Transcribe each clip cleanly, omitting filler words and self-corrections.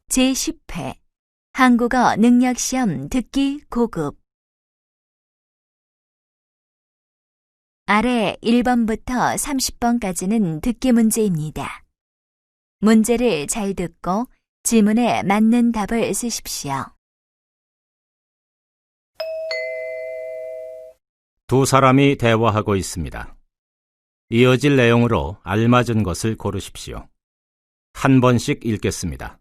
제10회 한국어 능력시험 듣기 고급 아래 1번부터 30번까지는 듣기 문제입니다. 문제를 잘 듣고 지문에 맞는 답을 쓰십시오. 두 사람이 대화하고 있습니다. 이어질 내용으로 알맞은 것을 고르십시오. 한 번씩 읽겠습니다.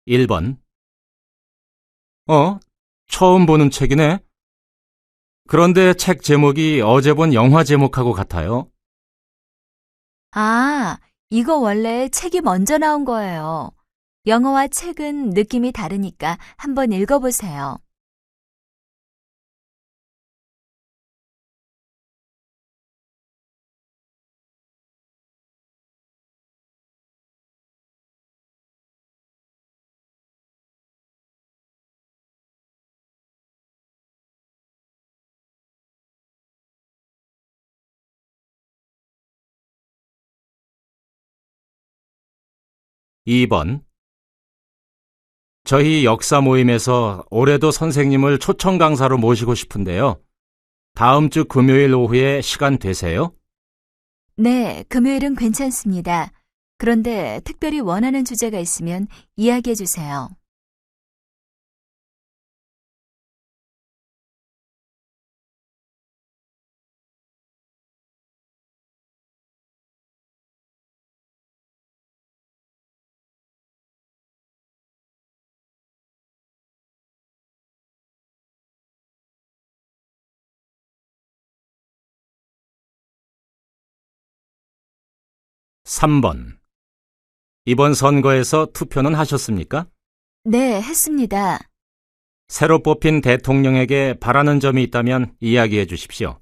1번. 처음 보는 책이네. 그런데 책 제목이 어제 본 영화 제목하고 같아요. 아, 이거 원래 책이 먼저 나온 거예요. 영어와 책은 느낌이 다르니까 한번 읽어보세요. 2번. 저희 역사 모임에서 올해도 선생님을 초청 강사로 모시고 싶은데요. 다음 주 금요일 오후에 시간 되세요? 네, 금요일은 괜찮습니다. 그런데 특별히 원하는 주제가 있으면 이야기해 주세요. 3번. 이번 선거에서 투표는 하셨습니까? 네, 했습니다. 새로 뽑힌 대통령에게 바라는 점이 있다면 이야기해 주십시오.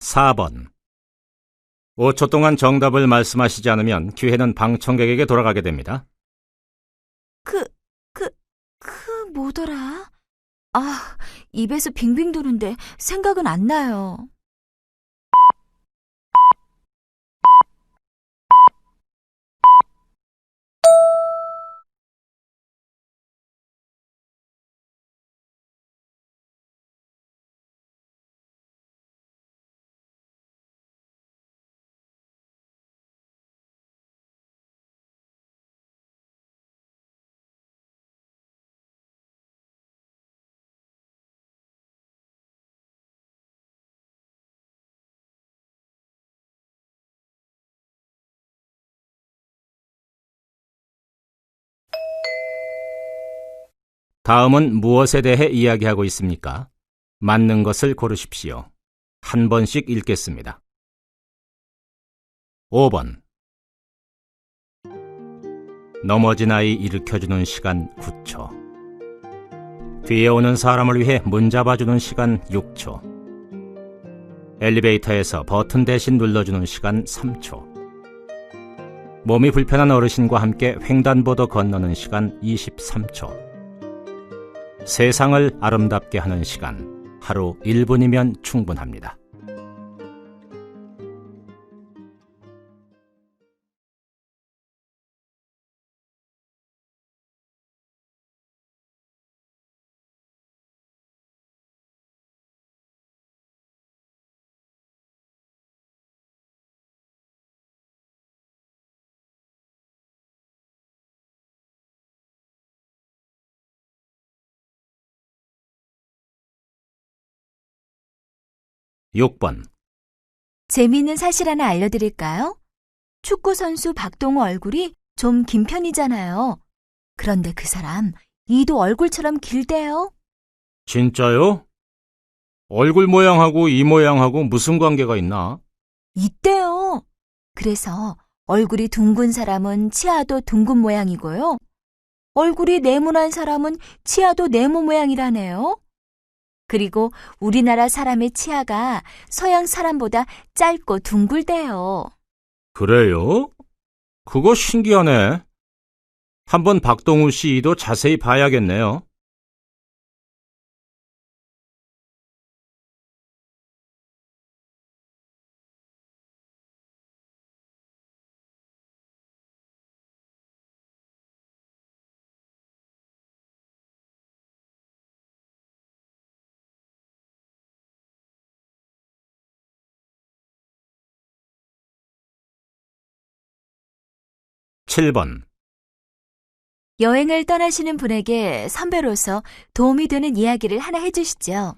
4번. 5초 동안 정답을 말씀하시지 않으면 기회는 방청객에게 돌아가게 됩니다. 뭐더라? 아, 입에서 빙빙 도는데 생각은 안 나요. 다음은 무엇에 대해 이야기하고 있습니까? 맞는 것을 고르십시오. 한 번씩 읽겠습니다. 5번. 넘어진 아이 일으켜주는 시간 9초. 뒤에 오는 사람을 위해 문 잡아주는 시간 6초. 엘리베이터에서 버튼 대신 눌러주는 시간 3초. 몸이 불편한 어르신과 함께 횡단보도 건너는 시간 23초. 세상을 아름답게 하는 시간 하루 1분이면 충분합니다. 육 6번. 재미있는 사실 하나 알려드릴까요? 축구선수 박동호 얼굴이 좀 긴 편이잖아요. 그런데 그 사람 이도 얼굴처럼 길대요. 진짜요? 얼굴 모양하고 이 모양하고 무슨 관계가 있나? 있대요. 그래서 얼굴이 둥근 사람은 치아도 둥근 모양이고요. 얼굴이 네모난 사람은 치아도 네모 모양이라네요. 그리고 우리나라 사람의 치아가 서양 사람보다 짧고 둥글대요. 그래요? 그거 신기하네. 한번 박동우 씨 이도 자세히 봐야겠네요. 칠 번 여행을 떠나시는 분에게 선배로서 도움이 되는 이야기를 하나 해주시죠.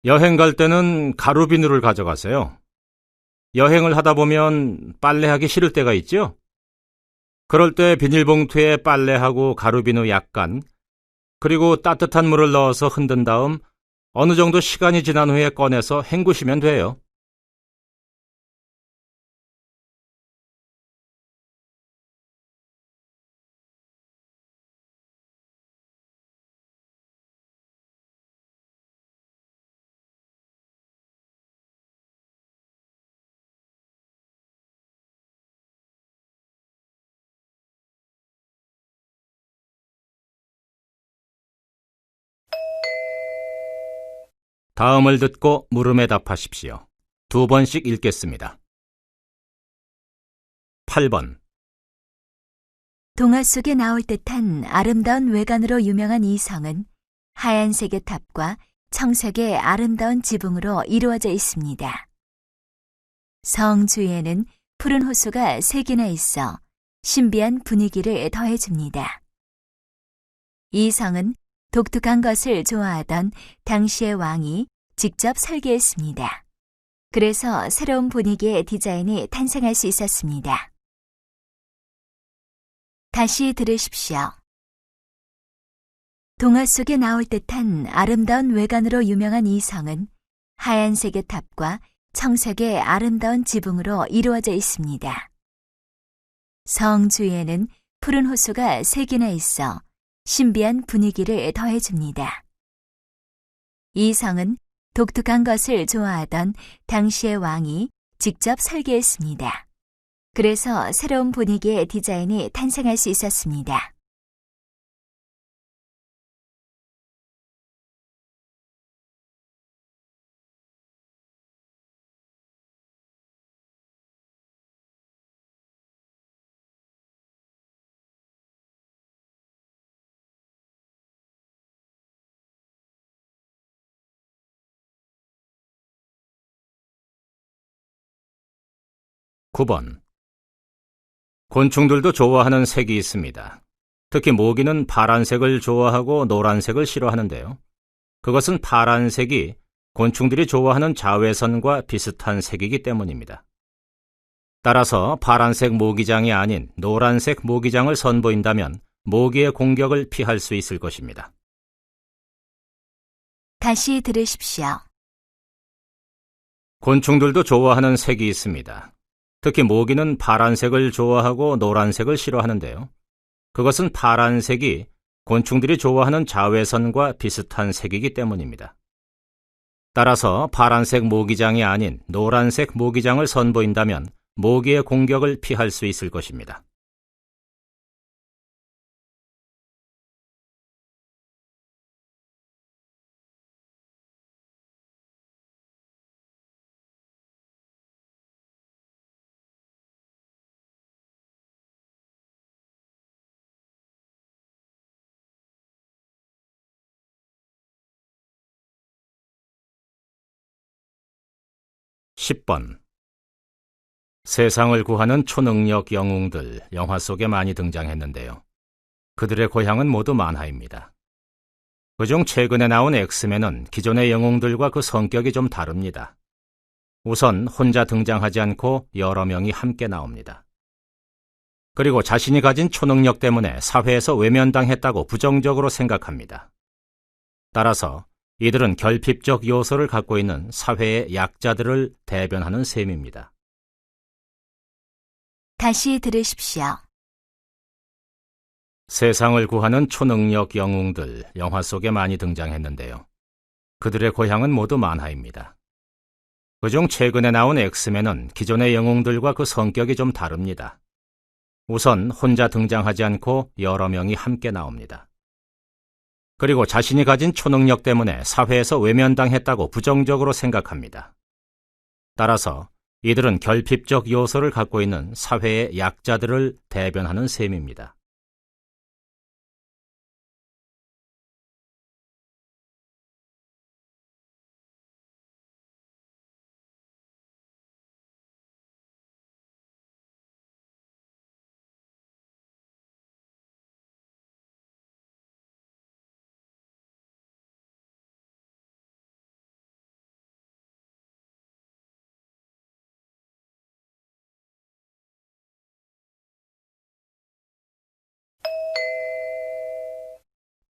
여행 갈 때는 가루비누를 가져가세요. 여행을 하다 보면 빨래하기 싫을 때가 있죠? 그럴 때 비닐봉투에 빨래하고 가루비누 약간, 그리고 따뜻한 물을 넣어서 흔든 다음 어느 정도 시간이 지난 후에 꺼내서 헹구시면 돼요. 다음을 듣고 물음에 답하십시오. 2번씩 읽겠습니다. 8번. 동화 속에 나올 듯한 아름다운 외관으로 유명한 이 성은 하얀색의 탑과 청색의 아름다운 지붕으로 이루어져 있습니다. 성 주위에는 푸른 호수가 3개나 있어 신비한 분위기를 더해줍니다. 이 성은 독특한 것을 좋아하던 당시의 왕이 직접 설계했습니다. 그래서 새로운 분위기의 디자인이 탄생할 수 있었습니다. 다시 들으십시오. 동화 속에 나올 듯한 아름다운 외관으로 유명한 이 성은 하얀색의 탑과 청색의 아름다운 지붕으로 이루어져 있습니다. 성 주위에는 푸른 호수가 3개나 있어 신비한 분위기를 더해줍니다. 이 성은 독특한 것을 좋아하던 당시의 왕이 직접 설계했습니다. 그래서 새로운 분위기의 디자인이 탄생할 수 있었습니다. 구 번. 곤충들도 좋아하는 색이 있습니다. 특히 모기는 파란색을 좋아하고 노란색을 싫어하는데요. 그것은 파란색이 곤충들이 좋아하는 자외선과 비슷한 색이기 때문입니다. 따라서 파란색 모기장이 아닌 노란색 모기장을 선보인다면 모기의 공격을 피할 수 있을 것입니다. 다시 들으십시오. 곤충들도 좋아하는 색이 있습니다. 특히 모기는 파란색을 좋아하고 노란색을 싫어하는데요. 그것은 파란색이 곤충들이 좋아하는 자외선과 비슷한 색이기 때문입니다. 따라서 파란색 모기장이 아닌 노란색 모기장을 선보인다면 모기의 공격을 피할 수 있을 것입니다. 십 번. 세상을 구하는 초능력 영웅들 영화 속에 많이 등장했는데요. 그들의 고향은 모두 만화입니다. 그중 최근에 나온 엑스맨은 기존의 영웅들과 그 성격이 좀 다릅니다. 우선 혼자 등장하지 않고 여러 명이 함께 나옵니다. 그리고 자신이 가진 초능력 때문에 사회에서 외면당했다고 부정적으로 생각합니다. 따라서 이들은 결핍적 요소를 갖고 있는 사회의 약자들을 대변하는 셈입니다. 다시 들으십시오. 세상을 구하는 초능력 영웅들 영화 속에 많이 등장했는데요. 그들의 고향은 모두 만화입니다. 그중 최근에 나온 엑스맨은 기존의 영웅들과 그 성격이 좀 다릅니다. 우선 혼자 등장하지 않고 여러 명이 함께 나옵니다. 그리고 자신이 가진 초능력 때문에 사회에서 외면당했다고 부정적으로 생각합니다. 따라서 이들은 결핍적 요소를 갖고 있는 사회의 약자들을 대변하는 셈입니다.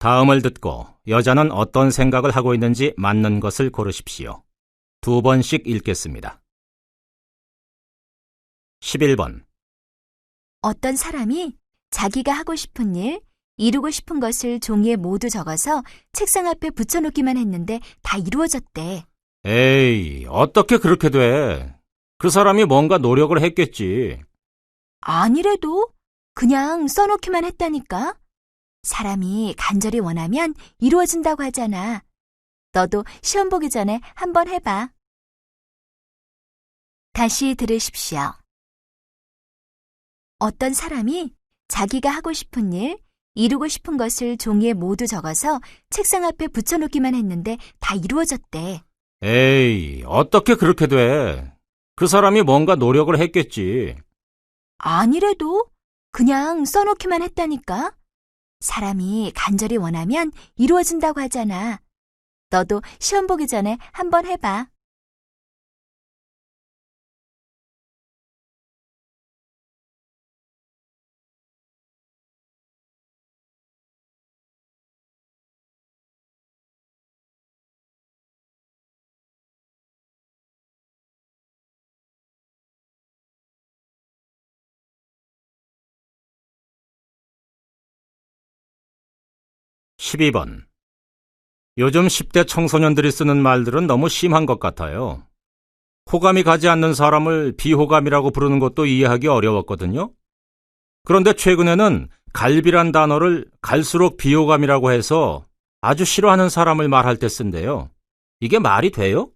다음을 듣고 여자는 어떤 생각을 하고 있는지 맞는 것을 고르십시오. 2번씩 읽겠습니다. 11번. 어떤 사람이 자기가 하고 싶은 일, 이루고 싶은 것을 종이에 모두 적어서 책상 앞에 붙여놓기만 했는데 다 이루어졌대. 에이, 어떻게 그렇게 돼? 그 사람이 뭔가 노력을 했겠지. 아니래도 그냥 써놓기만 했다니까. 사람이 간절히 원하면 이루어진다고 하잖아. 너도 시험 보기 전에 한번 해봐. 다시 들으십시오. 어떤 사람이 자기가 하고 싶은 일, 이루고 싶은 것을 종이에 모두 적어서 책상 앞에 붙여놓기만 했는데 다 이루어졌대. 에이, 어떻게 그렇게 돼? 그 사람이 뭔가 노력을 했겠지. 아니래도 그냥 써놓기만 했다니까. 사람이 간절히 원하면 이루어진다고 하잖아. 너도 시험 보기 전에 한번 해봐. 십이 번. 요즘 10대 청소년들이 쓰는 말들은 너무 심한 것 같아요. 호감이 가지 않는 사람을 비호감이라고 부르는 것도 이해하기 어려웠거든요. 그런데 최근에는 갈비란 단어를 갈수록 비호감이라고 해서 아주 싫어하는 사람을 말할 때 쓴대요. 이게 말이 돼요?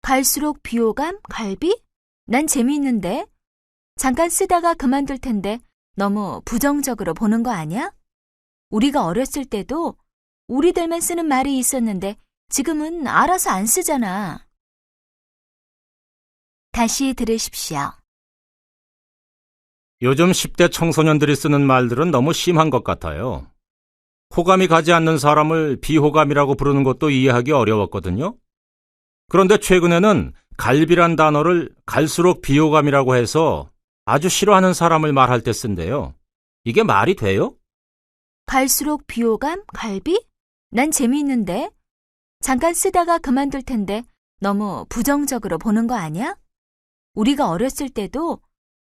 갈수록 비호감, 갈비? 난 재미있는데. 잠깐 쓰다가 그만둘 텐데 너무 부정적으로 보는 거 아니야? 우리가 어렸을 때도 우리들만 쓰는 말이 있었는데 지금은 알아서 안 쓰잖아. 다시 들으십시오. 요즘 10대 청소년들이 쓰는 말들은 너무 심한 것 같아요. 호감이 가지 않는 사람을 비호감이라고 부르는 것도 이해하기 어려웠거든요. 그런데 최근에는 갈비란 단어를 갈수록 비호감이라고 해서 아주 싫어하는 사람을 말할 때 쓴대요. 이게 말이 돼요? 갈수록 비호감, 갈비? 난 재미있는데. 잠깐 쓰다가 그만둘 텐데 너무 부정적으로 보는 거 아니야? 우리가 어렸을 때도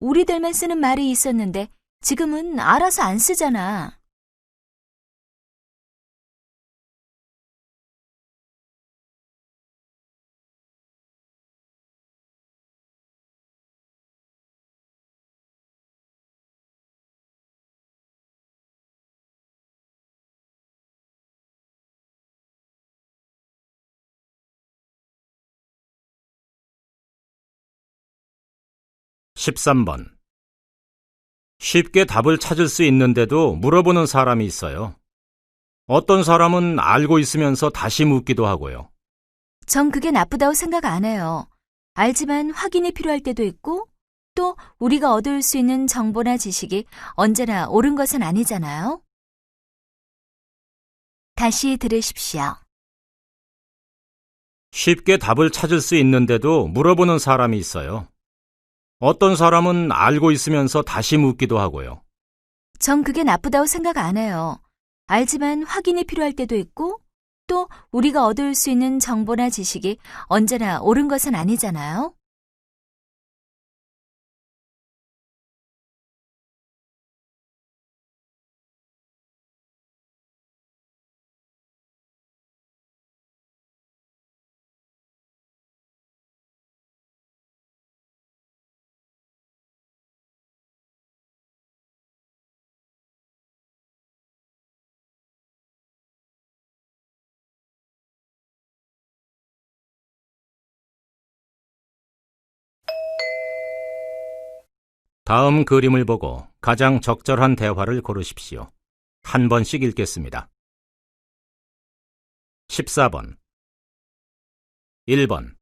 우리들만 쓰는 말이 있었는데 지금은 알아서 안 쓰잖아. 십삼 번. 쉽게 답을 찾을 수 있는데도 물어보는 사람이 있어요. 어떤 사람은 알고 있으면서 다시 묻기도 하고요. 전 그게 나쁘다고 생각 안 해요. 알지만 확인이 필요할 때도 있고 또 우리가 얻을 수 있는 정보나 지식이 언제나 옳은 것은 아니잖아요. 다시 들으십시오. 쉽게 답을 찾을 수 있는데도 물어보는 사람이 있어요. 어떤 사람은 알고 있으면서 다시 묻기도 하고요. 전 그게 나쁘다고 생각 안 해요. 알지만 확인이 필요할 때도 있고 또 우리가 얻을 수 있는 정보나 지식이 언제나 옳은 것은 아니잖아요. 다음 그림을 보고 가장 적절한 대화를 고르십시오. 한 번씩 읽겠습니다. 14번 1번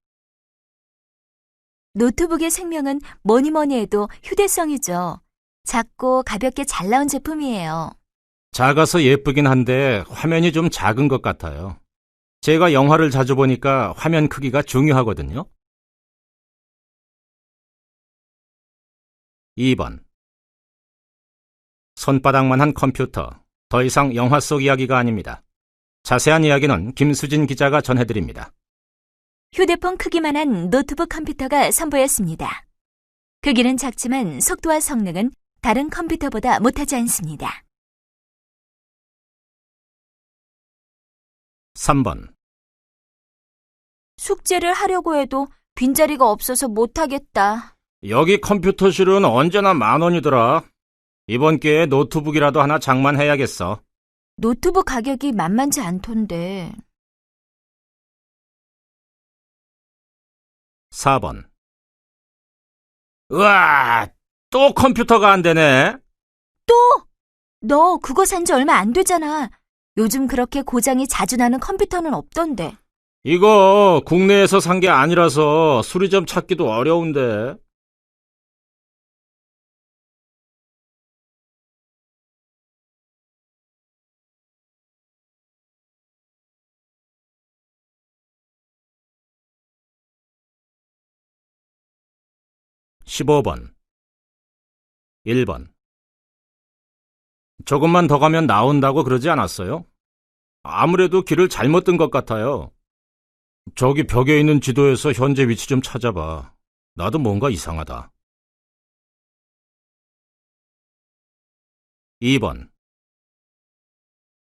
노트북의 생명은 뭐니 뭐니 해도 휴대성이죠. 작고 가볍게 잘 나온 제품이에요. 작아서 예쁘긴 한데 화면이 좀 작은 것 같아요. 제가 영화를 자주 보니까 화면 크기가 중요하거든요. 2번 손바닥만한 컴퓨터, 더 이상 영화 속 이야기가 아닙니다. 자세한 이야기는 김수진 기자가 전해드립니다. 휴대폰 크기만한 노트북 컴퓨터가 선보였습니다. 크기는 작지만 속도와 성능은 다른 컴퓨터보다 못하지 않습니다. 3번 숙제를 하려고 해도 빈자리가 없어서 못하겠다. 여기 컴퓨터실은 언제나 10,000원이더라. 이번 기회에 노트북이라도 하나 장만해야겠어. 노트북 가격이 만만치 않던데. 4번 으아, 또 컴퓨터가 안 되네. 또? 너 그거 산 지 얼마 안 되잖아. 요즘 그렇게 고장이 자주 나는 컴퓨터는 없던데. 이거 국내에서 산 게 아니라서 수리점 찾기도 어려운데. 15번 1번 조금만 더 가면 나온다고 그러지 않았어요? 아무래도 길을 잘못 든 것 같아요. 저기 벽에 있는 지도에서 현재 위치 좀 찾아봐. 나도 뭔가 이상하다. 2번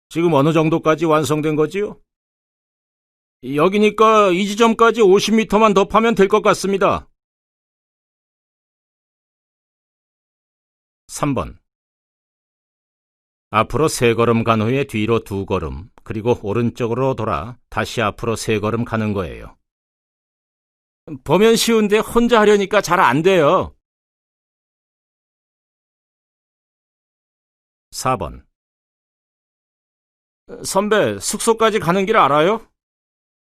지금 어느 정도까지 완성된 거지요? 여기니까 이 지점까지 50m만 더 파면 될 것 같습니다. 3번 앞으로 3걸음 간 후에 뒤로 2걸음, 그리고 오른쪽으로 돌아 다시 앞으로 3걸음 가는 거예요. 보면 쉬운데 혼자 하려니까 잘 안 돼요. 4번 선배, 숙소까지 가는 길 알아요?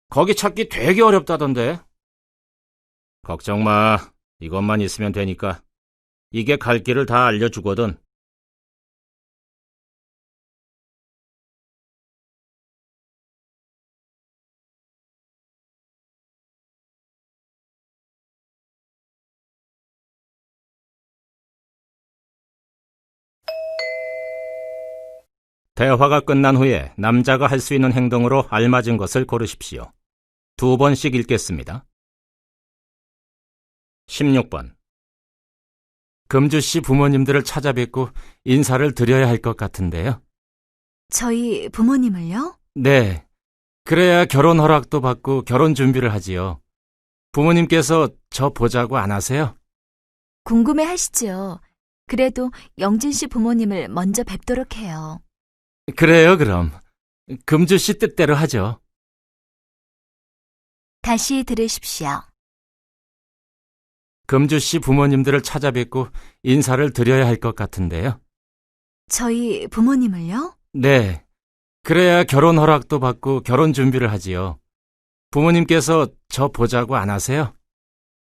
거기 찾기 되게 어렵다던데. 걱정 마. 이것만 있으면 되니까. 이게 갈 길을 다 알려주거든. '대화가 끝난 후에 남자가 할 수 있는 행동으로 알맞은 것을 고르십시오. 2번씩 읽겠습니다. 16번 금주 씨 부모님들을 찾아뵙고 인사를 드려야 할 것 같은데요. 저희 부모님을요? 네. 그래야 결혼 허락도 받고 결혼 준비를 하지요. 부모님께서 저 보자고 안 하세요? 궁금해 하시죠. 그래도 영진 씨 부모님을 먼저 뵙도록 해요. 그래요, 그럼. 금주 씨 뜻대로 하죠. 다시 들으십시오. 금주 씨 부모님들을 찾아뵙고 인사를 드려야 할 것 같은데요. 저희 부모님을요? 네. 그래야 결혼 허락도 받고 결혼 준비를 하지요. 부모님께서 저 보자고 안 하세요?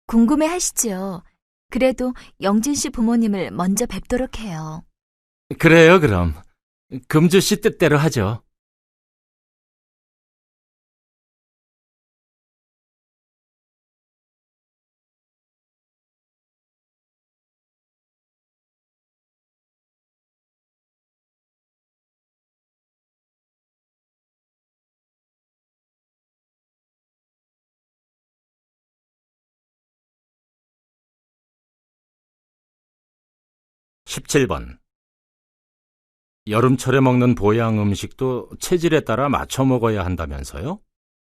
궁금해 하시죠. 그래도 영진 씨 부모님을 먼저 뵙도록 해요. 그래요, 그럼. 금주 씨 뜻대로 하죠. (17번) 여름철에 먹는 보양 음식도 체질에 따라 맞춰 먹어야 한다면서요?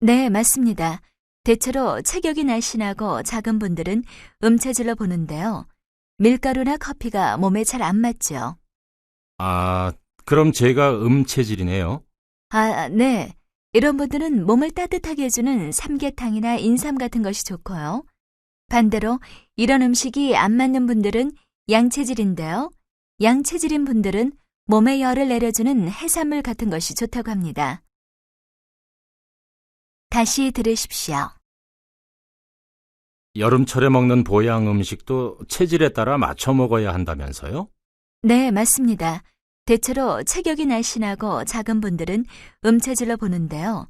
네, 맞습니다. 대체로 체격이 날씬하고 작은 분들은 음체질로 보는데요. 밀가루나 커피가 몸에 잘 안 맞죠. 아, 그럼 제가 음체질이네요. 아, 네. 이런 분들은 몸을 따뜻하게 해주는 삼계탕이나 인삼 같은 것이 좋고요. 반대로 이런 음식이 안 맞는 분들은 양체질인데요. 양체질인 분들은 몸에 열을 내려주는 해산물 같은 것이 좋다고 합니다. 다시 들으십시오. 여름철에 먹는 보양 음식도 체질에 따라 맞춰 먹어야 한다면서요? 네, 맞습니다. 대체로 체격이 날씬하고 작은 분들은 음체질로 보는데요.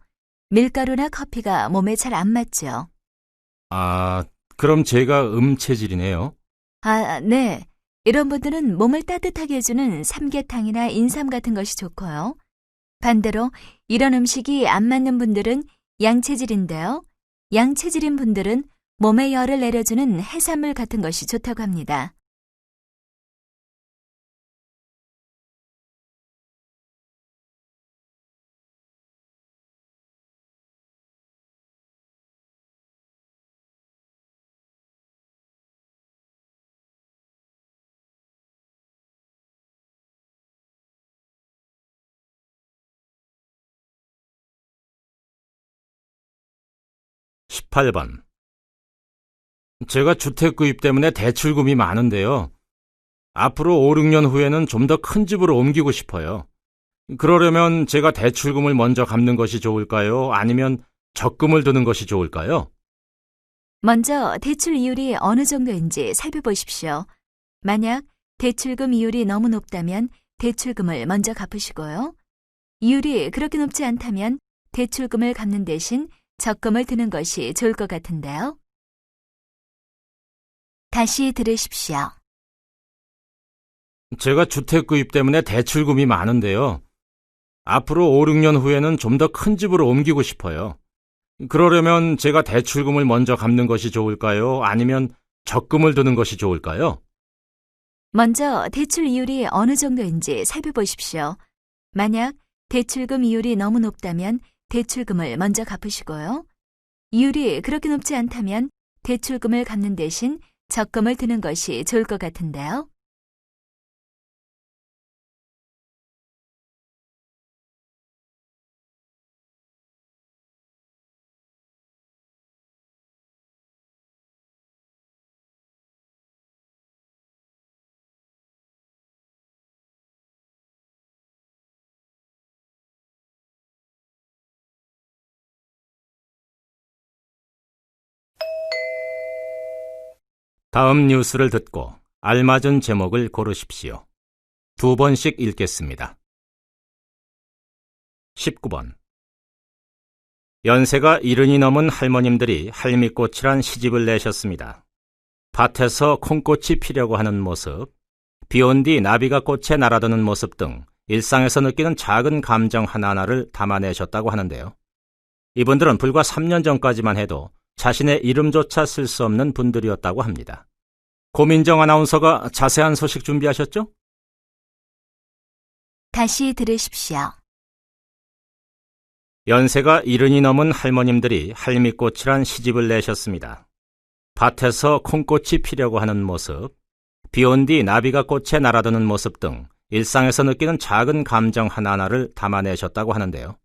밀가루나 커피가 몸에 잘 안 맞죠. 아, 그럼 제가 음체질이네요. 아, 네. 이런 분들은 몸을 따뜻하게 해주는 삼계탕이나 인삼 같은 것이 좋고요. 반대로 이런 음식이 안 맞는 분들은 양체질인데요. 양체질인 분들은 몸에 열을 내려주는 해산물 같은 것이 좋다고 합니다. 십 18번. 제가 주택 구입 때문에 대출금이 많은데요. 앞으로 5, 6년 후에는 좀 더 큰 집으로 옮기고 싶어요. 그러려면 제가 대출금을 먼저 갚는 것이 좋을까요? 아니면 적금을 드는 것이 좋을까요? 먼저 대출 이율이 어느 정도인지 살펴보십시오. 만약 대출금 이율이 너무 높다면 대출금을 먼저 갚으시고요. 이율이 그렇게 높지 않다면 대출금을 갚는 대신 적금을 드는 것이 좋을 것 같은데요. 다시 들으십시오. 제가 주택 구입 때문에 대출금이 많은데요. 앞으로 5, 6년 후에는 좀 더 큰 집으로 옮기고 싶어요. 그러려면 제가 대출금을 먼저 갚는 것이 좋을까요? 아니면 적금을 드는 것이 좋을까요? 먼저 대출 이율이 어느 정도인지 살펴보십시오. 만약 대출금 이율이 너무 높다면 대출금을 먼저 갚으시고요. 이율이 그렇게 높지 않다면 대출금을 갚는 대신 적금을 드는 것이 좋을 것 같은데요. 다음 뉴스를 듣고 알맞은 제목을 고르십시오. 2번씩 읽겠습니다. 19번. 연세가 70이 넘은 할머님들이 할미꽃이란 시집을 내셨습니다. 밭에서 콩꽃이 피려고 하는 모습, 비온 뒤 나비가 꽃에 날아드는 모습 등 일상에서 느끼는 작은 감정 하나하나를 담아내셨다고 하는데요. 이분들은 불과 3년 전까지만 해도 자신의 이름조차 쓸 수 없는 분들이었다고 합니다. 고민정 아나운서가 자세한 소식 준비하셨죠? 다시 들으십시오. 연세가 70이 넘은 할머님들이 할미꽃이란 시집을 내셨습니다. 밭에서 콩꽃이 피려고 하는 모습, 비온 뒤 나비가 꽃에 날아드는 모습 등 일상에서 느끼는 작은 감정 하나하나를 담아내셨다고 하는데요.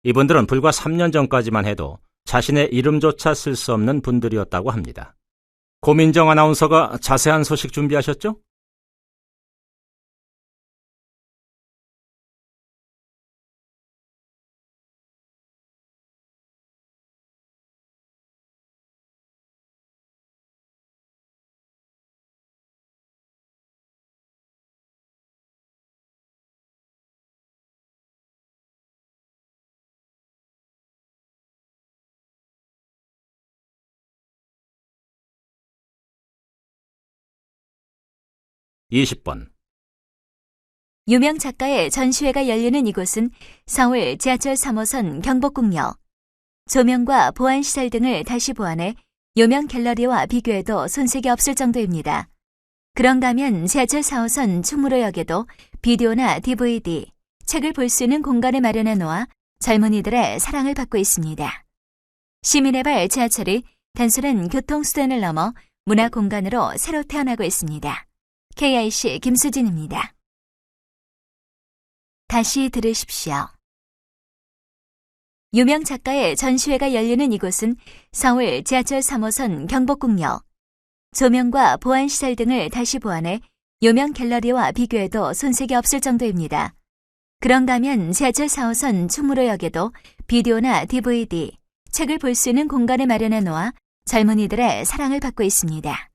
이분들은 불과 3년 전까지만 해도 자신의 이름조차 쓸 수 없는 분들이었다고 합니다. 고민정 아나운서가 자세한 소식 준비하셨죠? (20번) 유명 작가의 전시회가 열리는 이곳은 서울 지하철 3호선 경복궁역. 조명과 보안시설 등을 다시 보완해 유명 갤러리와 비교해도 손색이 없을 정도입니다. 그런가 하면 지하철 4호선 충무로역에도 비디오나 DVD, 책을 볼 수 있는 공간을 마련해 놓아 젊은이들의 사랑을 받고 있습니다. 시민의 발 지하철이 단순한 교통수단을 넘어 문화 공간으로 새로 태어나고 있습니다. KIC 김수진입니다. 다시 들으십시오. 유명 작가의 전시회가 열리는 이곳은 서울 지하철 3호선 경복궁역. 조명과 보안시설 등을 다시 보완해 요명 갤러리와 비교해도 손색이 없을 정도입니다. 그런가 하면 지하철 4호선 충무로역에도 비디오나 DVD, 책을 볼 수 있는 공간을 마련해 놓아 젊은이들의 사랑을 받고 있습니다.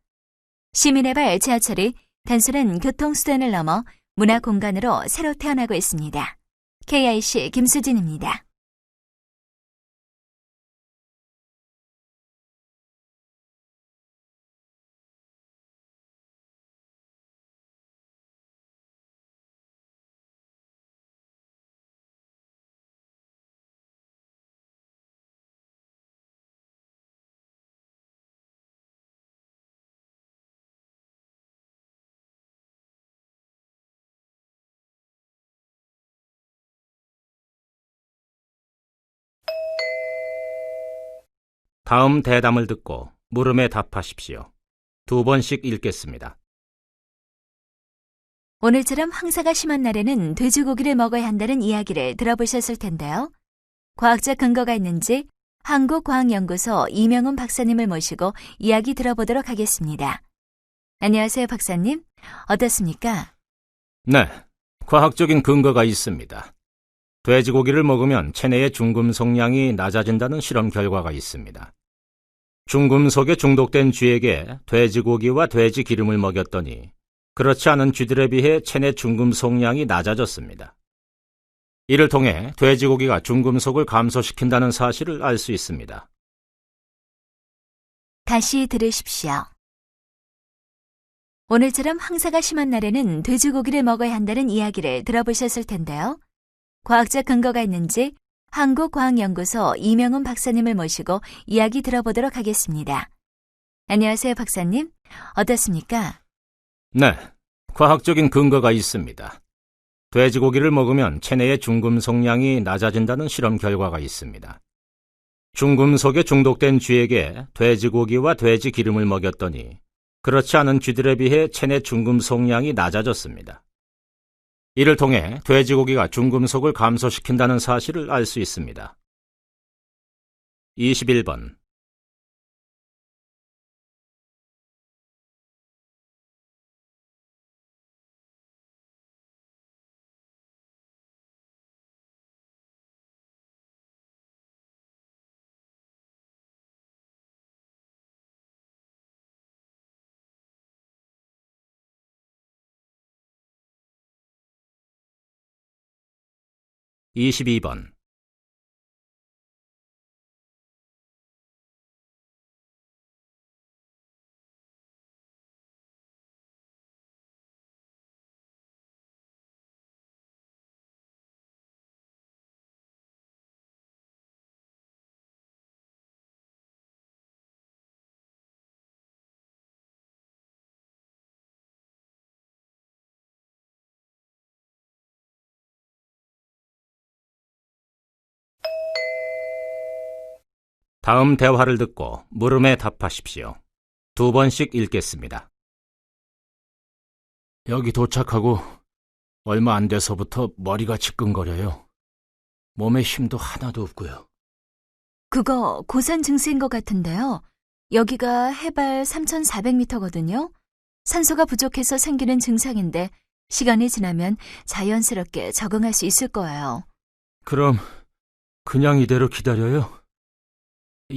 시민의 발 지하철이 단순한 교통수단을 넘어 문화공간으로 새로 태어나고 있습니다. KIC 김수진입니다. 다음 대담을 듣고 물음에 답하십시오. 2번씩 읽겠습니다. 오늘처럼 황사가 심한 날에는 돼지고기를 먹어야 한다는 이야기를 들어보셨을 텐데요. 과학적 근거가 있는지 한국과학연구소 이명훈 박사님을 모시고 이야기 들어보도록 하겠습니다. 안녕하세요, 박사님. 어떻습니까? 네, 과학적인 근거가 있습니다. 돼지고기를 먹으면 체내의 중금속량이 낮아진다는 실험 결과가 있습니다. 중금속에 중독된 쥐에게 돼지고기와 돼지 기름을 먹였더니 그렇지 않은 쥐들에 비해 체내 중금속량이 낮아졌습니다. 이를 통해 돼지고기가 중금속을 감소시킨다는 사실을 알 수 있습니다. 다시 들으십시오. 오늘처럼 황사가 심한 날에는 돼지고기를 먹어야 한다는 이야기를 들어보셨을 텐데요. 과학적 근거가 있는지 한국과학연구소 이명훈 박사님을 모시고 이야기 들어보도록 하겠습니다. 안녕하세요, 박사님. 어떻습니까? 네, 과학적인 근거가 있습니다. 돼지고기를 먹으면 체내의 중금속량이 낮아진다는 실험 결과가 있습니다. 중금속에 중독된 쥐에게 돼지고기와 돼지 기름을 먹였더니 그렇지 않은 쥐들에 비해 체내 중금속량이 낮아졌습니다. 이를 통해 돼지고기가 중금속을 감소시킨다는 사실을 알 수 있습니다. 21번. (22번) 다음 대화를 듣고 물음에 답하십시오. 2번씩 읽겠습니다. 여기 도착하고 얼마 안 돼서부터 머리가 지끈거려요. 몸에 힘도 하나도 없고요. 그거 고산 증세인 것 같은데요. 여기가 해발 3,400m거든요. 산소가 부족해서 생기는 증상인데 시간이 지나면 자연스럽게 적응할 수 있을 거예요. 그럼 그냥 이대로 기다려요?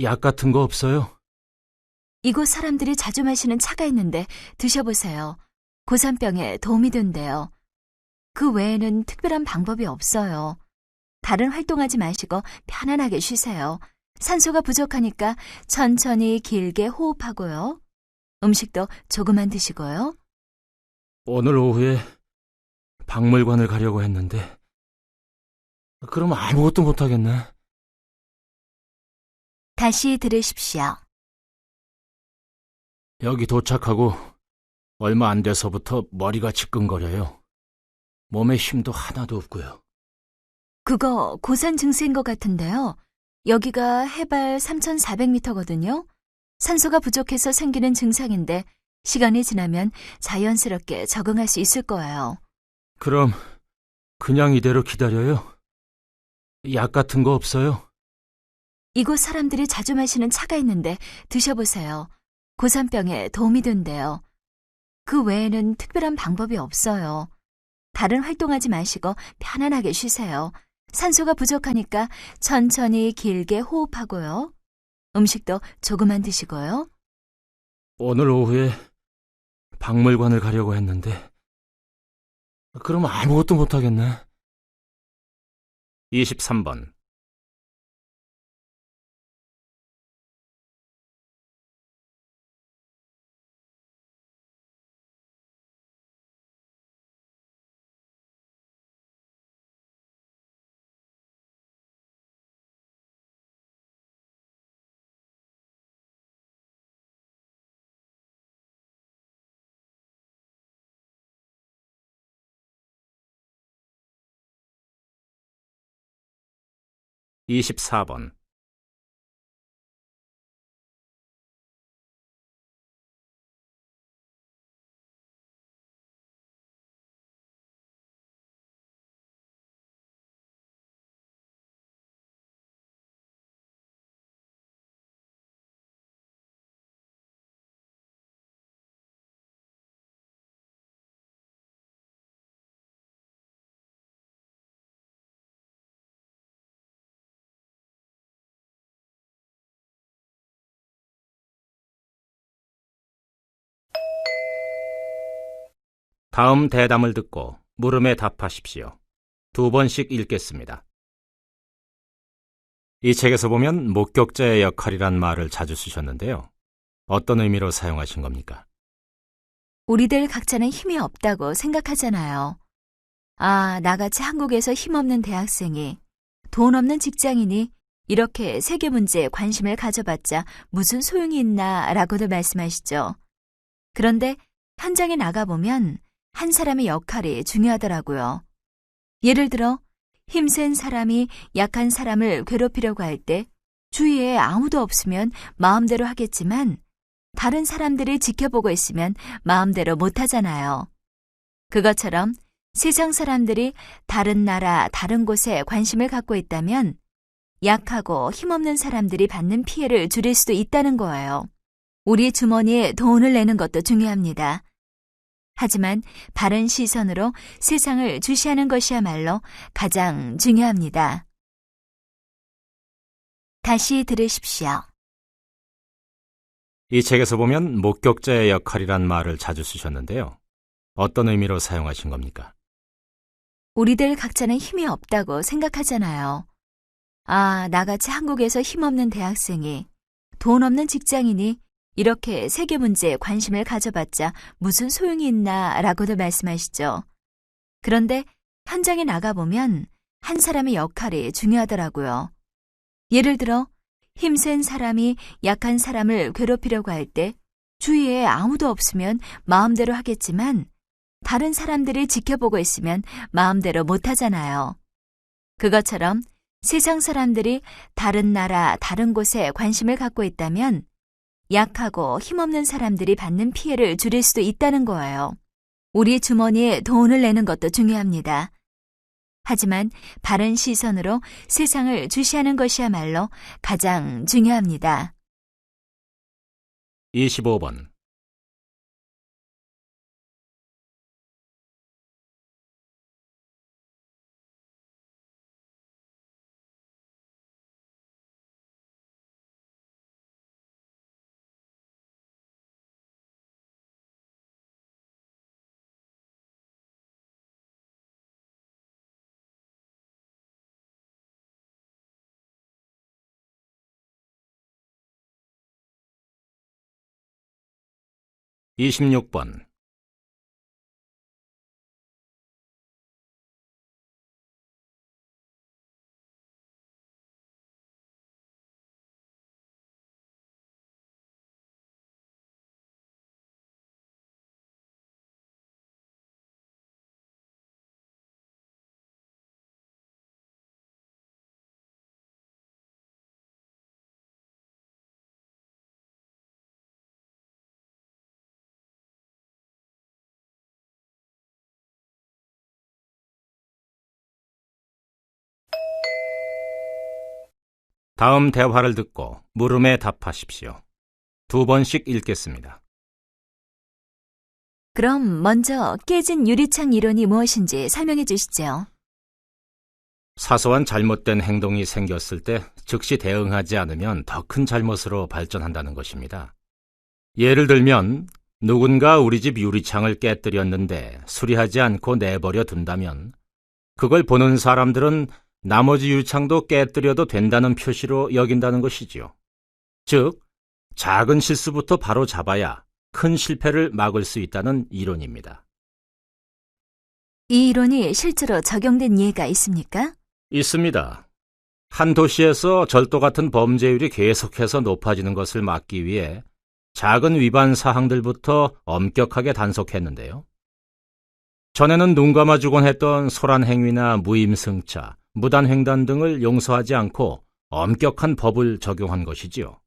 약 같은 거 없어요? 이곳 사람들이 자주 마시는 차가 있는데 드셔보세요. 고산병에 도움이 된대요. 그 외에는 특별한 방법이 없어요. 다른 활동하지 마시고 편안하게 쉬세요. 산소가 부족하니까 천천히 길게 호흡하고요. 음식도 조금만 드시고요. 오늘 오후에 박물관을 가려고 했는데 그럼 아무것도 못하겠네. 다시 들으십시오. 여기 도착하고 얼마 안 돼서부터 머리가 지끈거려요. 몸에 힘도 하나도 없고요. 그거 고산 증세인 것 같은데요. 여기가 해발 3,400m거든요. 산소가 부족해서 생기는 증상인데 시간이 지나면 자연스럽게 적응할 수 있을 거예요. 그럼 그냥 이대로 기다려요? 약 같은 거 없어요? 이곳 사람들이 자주 마시는 차가 있는데 드셔보세요. 고산병에 도움이 된대요. 그 외에는 특별한 방법이 없어요. 다른 활동하지 마시고 편안하게 쉬세요. 산소가 부족하니까 천천히 길게 호흡하고요. 음식도 조금만 드시고요. 오늘 오후에 박물관을 가려고 했는데, 그럼 아무것도 못하겠네. 23번. 이십사 번. 다음 대담을 듣고 물음에 답하십시오. 2번씩 읽겠습니다. 이 책에서 보면 목격자의 역할이란 말을 자주 쓰셨는데요. 어떤 의미로 사용하신 겁니까? 우리들 각자는 힘이 없다고 생각하잖아요. 아, 나같이 한국에서 힘없는 대학생이, 돈 없는 직장인이 이렇게 세계 문제에 관심을 가져봤자 무슨 소용이 있나 라고도 말씀하시죠. 그런데 현장에 나가보면 한 사람의 역할이 중요하더라고요. 예를 들어 힘센 사람이 약한 사람을 괴롭히려고 할 때 주위에 아무도 없으면 마음대로 하겠지만 다른 사람들이 지켜보고 있으면 마음대로 못하잖아요. 그것처럼 세상 사람들이 다른 나라, 다른 곳에 관심을 갖고 있다면 약하고 힘없는 사람들이 받는 피해를 줄일 수도 있다는 거예요. 우리 주머니에 돈을 내는 것도 중요합니다. 하지만 바른 시선으로 세상을 주시하는 것이야말로 가장 중요합니다. 다시 들으십시오. 이 책에서 보면 목격자의 역할이란 말을 자주 쓰셨는데요. 어떤 의미로 사용하신 겁니까? 우리들 각자는 힘이 없다고 생각하잖아요. 아, 나같이 한국에서 힘없는 대학생이, 돈 없는 직장인이 이렇게 세계 문제에 관심을 가져봤자 무슨 소용이 있나 라고도 말씀하시죠. 그런데 현장에 나가보면 한 사람의 역할이 중요하더라고요. 예를 들어 힘센 사람이 약한 사람을 괴롭히려고 할 때 주위에 아무도 없으면 마음대로 하겠지만 다른 사람들이 지켜보고 있으면 마음대로 못하잖아요. 그것처럼 세상 사람들이 다른 나라, 다른 곳에 관심을 갖고 있다면 약하고 힘없는 사람들이 받는 피해를 줄일 수도 있다는 거예요. 우리 주머니에 돈을 내는 것도 중요합니다. 하지만 바른 시선으로 세상을 주시하는 것이야말로 가장 중요합니다. 25번. 이십육 번. 다음 대화를 듣고 물음에 답하십시오. 2번씩 읽겠습니다. 그럼 먼저 깨진 유리창 이론이 무엇인지 설명해 주시죠. 사소한 잘못된 행동이 생겼을 때 즉시 대응하지 않으면 더 큰 잘못으로 발전한다는 것입니다. 예를 들면 누군가 우리 집 유리창을 깨뜨렸는데 수리하지 않고 내버려 둔다면 그걸 보는 사람들은 나머지 유리창도 깨뜨려도 된다는 표시로 여긴다는 것이지요. 즉, 작은 실수부터 바로 잡아야 큰 실패를 막을 수 있다는 이론입니다. 이 이론이 실제로 적용된 예가 있습니까? 있습니다. 한 도시에서 절도 같은 범죄율이 계속해서 높아지는 것을 막기 위해 작은 위반 사항들부터 엄격하게 단속했는데요. 전에는 눈 감아주곤 했던 소란 행위나 무임승차, 무단횡단 등을 용서하지 않고 엄격한 법을 적용한 것이지요.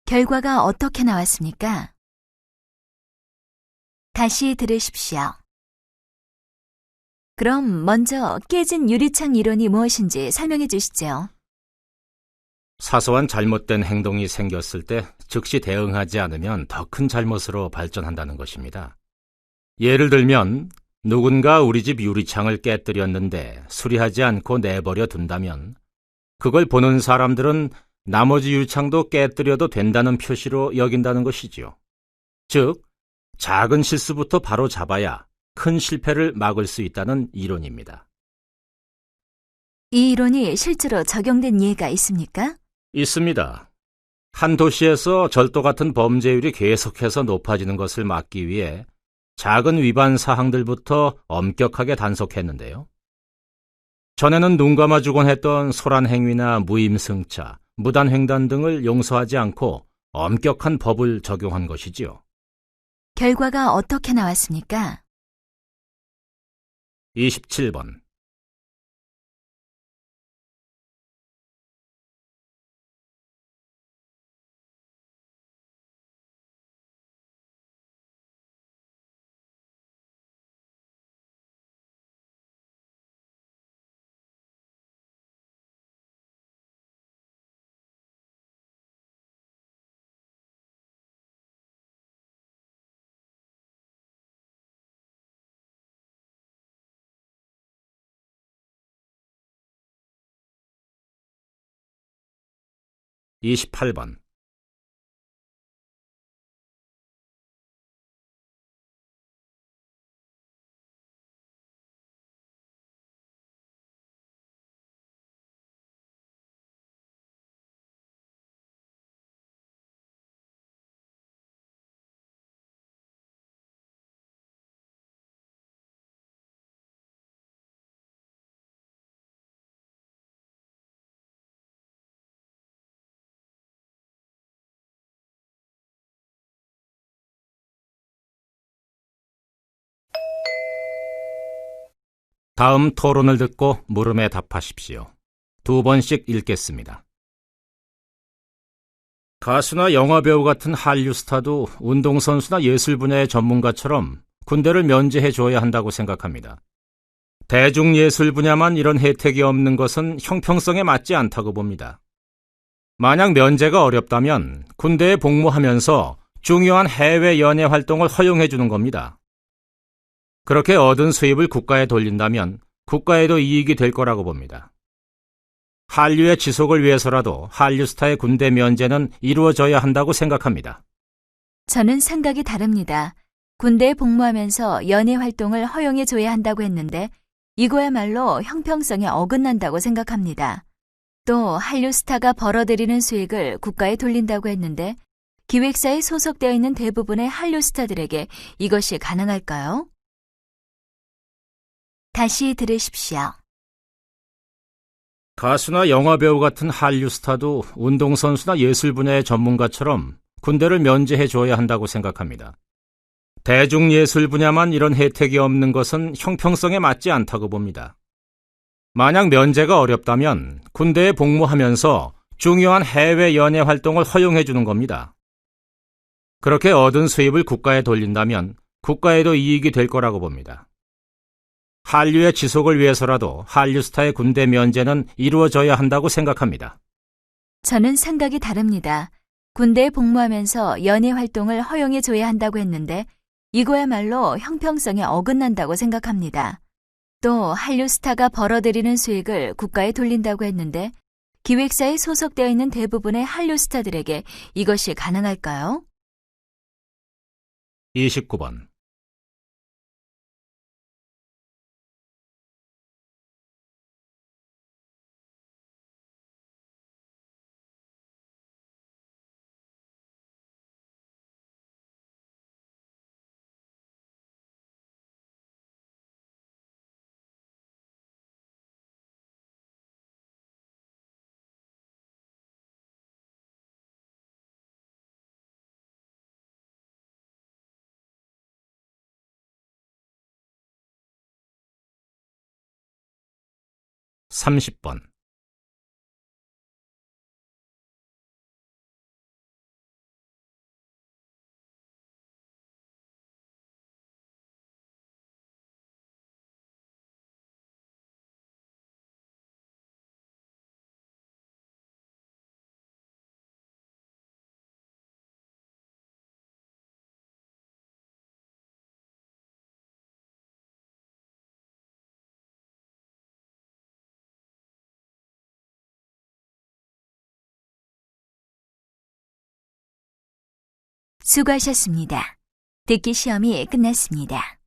결과가 어떻게 나왔습니까? 다시 들으십시오. 그럼 먼저 깨진 유리창 이론이 무엇인지 설명해 주시죠. 사소한 잘못된 행동이 생겼을 때 즉시 대응하지 않으면 더 큰 잘못으로 발전한다는 것입니다. 예를 들면 누군가 우리 집 유리창을 깨뜨렸는데 수리하지 않고 내버려 둔다면 그걸 보는 사람들은 나머지 유리창도 깨뜨려도 된다는 표시로 여긴다는 것이지요. 즉, 작은 실수부터 바로 잡아야 큰 실패를 막을 수 있다는 이론입니다. 이 이론이 실제로 적용된 예가 있습니까? 있습니다. 한 도시에서 절도 같은 범죄율이 계속해서 높아지는 것을 막기 위해 작은 위반 사항들부터 엄격하게 단속했는데요. 전에는 눈 감아주곤 했던 소란 행위나 무임승차, 무단횡단 등을 용서하지 않고 엄격한 법을 적용한 것이지요. 결과가 어떻게 나왔습니까? 27번. (28번) 다음 토론을 듣고 물음에 답하십시오. 2번씩 읽겠습니다. 가수나 영화배우 같은 한류 스타도 운동선수나 예술 분야의 전문가처럼 군대를 면제해줘야 한다고 생각합니다. 대중예술 분야만 이런 혜택이 없는 것은 형평성에 맞지 않다고 봅니다. 만약 면제가 어렵다면 군대에 복무하면서 중요한 해외 연예 활동을 허용해주는 겁니다. 그렇게 얻은 수입을 국가에 돌린다면 국가에도 이익이 될 거라고 봅니다. 한류의 지속을 위해서라도 한류 스타의 군대 면제는 이루어져야 한다고 생각합니다. 저는 생각이 다릅니다. 군대에 복무하면서 연예 활동을 허용해줘야 한다고 했는데 이거야말로 형평성에 어긋난다고 생각합니다. 또 한류 스타가 벌어들이는 수익을 국가에 돌린다고 했는데 기획사에 소속되어 있는 대부분의 한류 스타들에게 이것이 가능할까요? 다시 들으십시오. 가수나 영화배우 같은 한류 스타도 운동선수나 예술 분야의 전문가처럼 군대를 면제해줘야 한다고 생각합니다. 대중예술 분야만 이런 혜택이 없는 것은 형평성에 맞지 않다고 봅니다. 만약 면제가 어렵다면 군대에 복무하면서 중요한 해외 연예 활동을 허용해주는 겁니다. 그렇게 얻은 수입을 국가에 돌린다면 국가에도 이익이 될 거라고 봅니다. 한류의 지속을 위해서라도 한류 스타의 군대 면제는 이루어져야 한다고 생각합니다. 저는 생각이 다릅니다. 군대에 복무하면서 연예 활동을 허용해 줘야 한다고 했는데 이거야말로 형평성에 어긋난다고 생각합니다. 또 한류 스타가 벌어들이는 수익을 국가에 돌린다고 했는데 기획사에 소속되어 있는 대부분의 한류 스타들에게 이것이 가능할까요? 29번. 삼십 번. 수고하셨습니다. 듣기 시험이 끝났습니다.